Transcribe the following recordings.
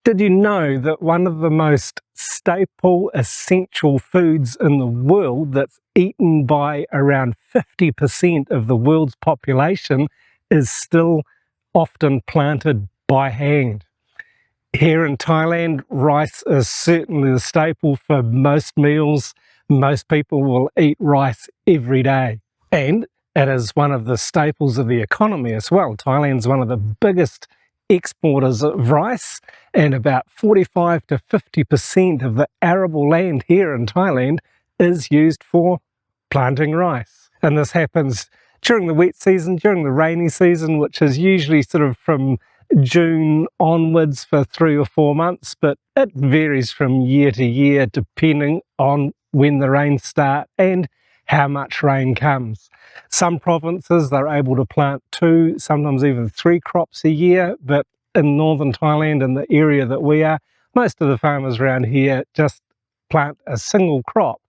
Did you know that one of the most staple, essential foods in the world that's eaten by around 50% of the world's population is still often planted by hand? Here in Thailand, rice is certainly the staple for most meals. Most people will eat rice every day. And it is one of the staples of the economy as well. Thailand's one of the biggest exporters of rice, and about 45 to 50% of the arable land here in Thailand is used for planting rice. And this happens during the wet season, during the rainy season, which is usually sort of from June onwards for 3 or 4 months, but it varies from year to year depending on when the rains start and how much rain comes. Some provinces, they're able to plant 2, sometimes even 3 crops a year, but in northern Thailand, in the area that we are, most of the farmers around here just plant a single crop,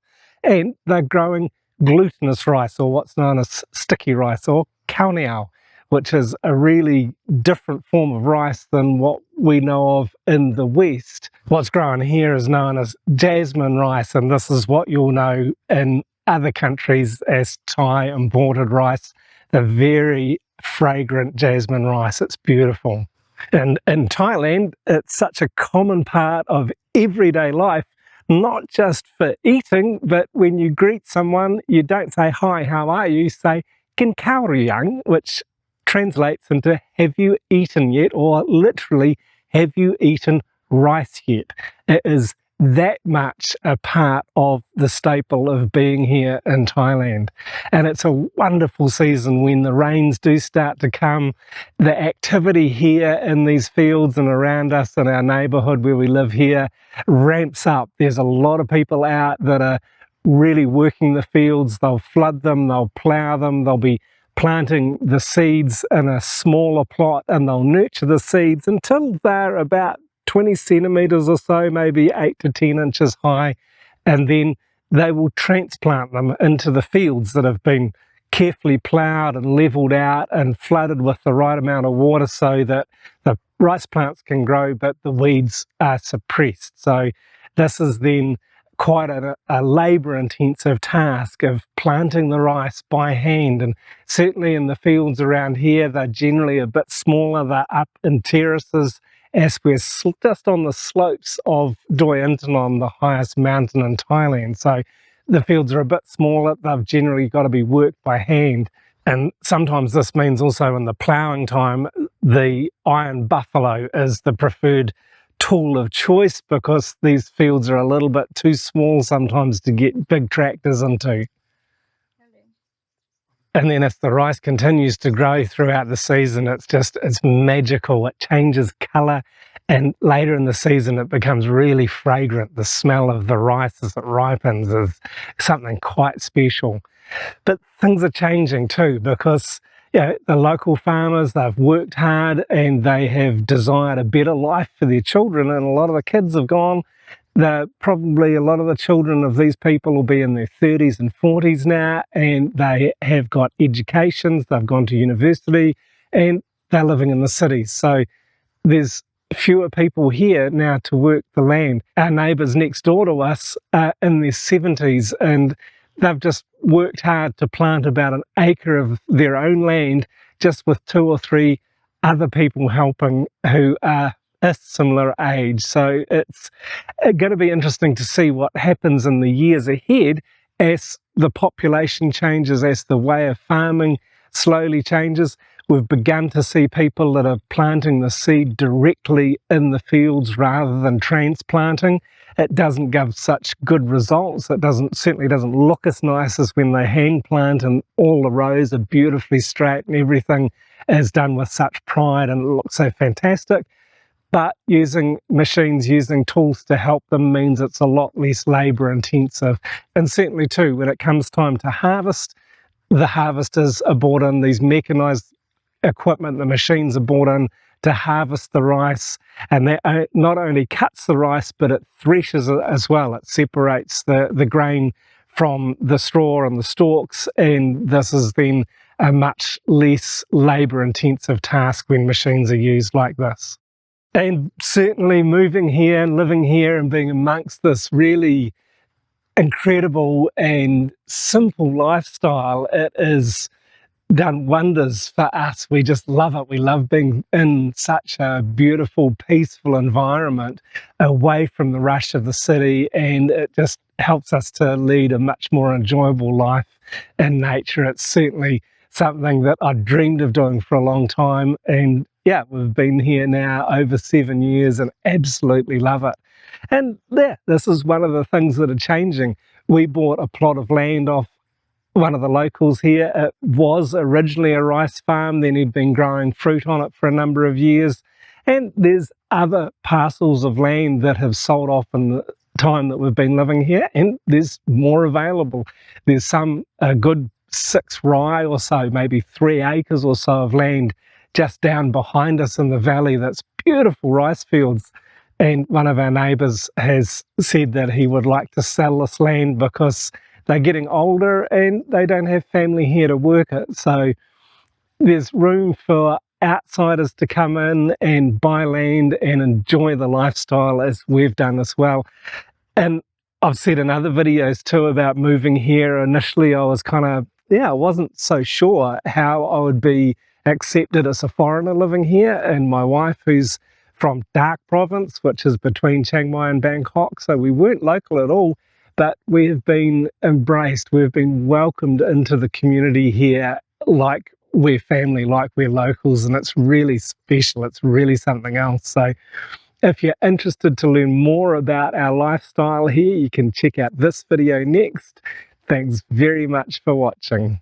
and they're growing glutinous rice, or what's known as sticky rice, or Khao, which is a really different form of rice than what we know of in the West. What's grown here is known as jasmine rice, and this is what you'll know in other countries as Thai imported rice, the very fragrant jasmine rice. It's beautiful. And in Thailand, it's such a common part of everyday life, not just for eating, but when you greet someone, you don't say, "Hi, how are you?" You say, "Kin khao ri yang," which translates into "have you eaten yet?" or literally, "have you eaten rice yet?" It is that much a part of the staple of being here in Thailand. And it's a wonderful season when the rains do start to come. The activity here in these fields and around us in our neighbourhood where we live here ramps up. There's a lot of people out that are really working the fields. They'll flood them, they'll plough them, they'll be planting the seeds in a smaller plot, and they'll nurture the seeds until they're about 20 centimetres or so, maybe 8 to 10 inches high, and then they will transplant them into the fields that have been carefully ploughed and levelled out and flooded with the right amount of water so that the rice plants can grow but the weeds are suppressed. So this is then quite a labour-intensive task of planting the rice by hand, and certainly in the fields around here they're generally a bit smaller. They're up in terraces, as we're just on the slopes of Doi Intanon, the highest mountain in Thailand. So the fields are a bit smaller. They've generally got to be worked by hand. And sometimes this means also in the ploughing time, the iron buffalo is the preferred tool of choice because these fields are a little bit too small sometimes to get big tractors into. And then as the rice continues to grow throughout the season, it's magical. It changes colour, and later in the season it becomes really fragrant. The smell of the rice as it ripens is something quite special. But things are changing too, because the local farmers, they've worked hard and they have desired a better life for their children, and a lot of the kids have gone. Probably a lot of the children of these people will be in their 30s and 40s now, and they have got educations, they've gone to university, and they're living in the cities. So there's fewer people here now to work the land. Our neighbours next door to us are in their 70s, and they've just worked hard to plant about an acre of their own land just with 2 or 3 other people helping who are a similar age. So it's going to be interesting to see what happens in the years ahead as the population changes, as the way of farming slowly changes. We've begun to see people that are planting the seed directly in the fields rather than transplanting. It doesn't give such good results. It certainly doesn't look as nice as when they hand plant and all the rows are beautifully straight and everything is done with such pride and it looks so fantastic. But using machines, using tools to help them means it's a lot less labour intensive. And certainly too, when it comes time to harvest, the harvesters are brought in, these mechanised equipment, the machines are brought in to harvest the rice, and that not only cuts the rice, but it threshes it as well. It separates the grain from the straw and the stalks, and this is then a much less labour intensive task when machines are used like this. And certainly moving here and living here and being amongst this really incredible and simple lifestyle, it is done wonders for us. We just love it. We love being in such a beautiful, peaceful environment away from the rush of the city, and it just helps us to lead a much more enjoyable life in nature. It's certainly something that I dreamed of doing for a long time, and yeah, we've been here now over 7 years and absolutely love it. And yeah, this is one of the things that are changing. We bought a plot of land off one of the locals here. It was originally a rice farm, then he'd been growing fruit on it for a number of years. And there's other parcels of land that have sold off in the time that we've been living here, and there's more available. There's some a good 6 rye or so, maybe 3 acres or so of land just down behind us in the valley that's beautiful rice fields. And one of our neighbours has said that he would like to sell this land because they're getting older and they don't have family here to work it. So there's room for outsiders to come in and buy land and enjoy the lifestyle as we've done as well. And I've said in other videos too about moving here. Initially, I was I wasn't so sure how I would be accepted as a foreigner living here. And my wife, who's from Dark Province, which is between Chiang Mai and Bangkok, so we weren't local at all, but we have been embraced. We've been welcomed into the community here like we're family, like we're locals, and it's really special. It's really something else. So if you're interested to learn more about our lifestyle here, you can check out this video next. Thanks very much for watching.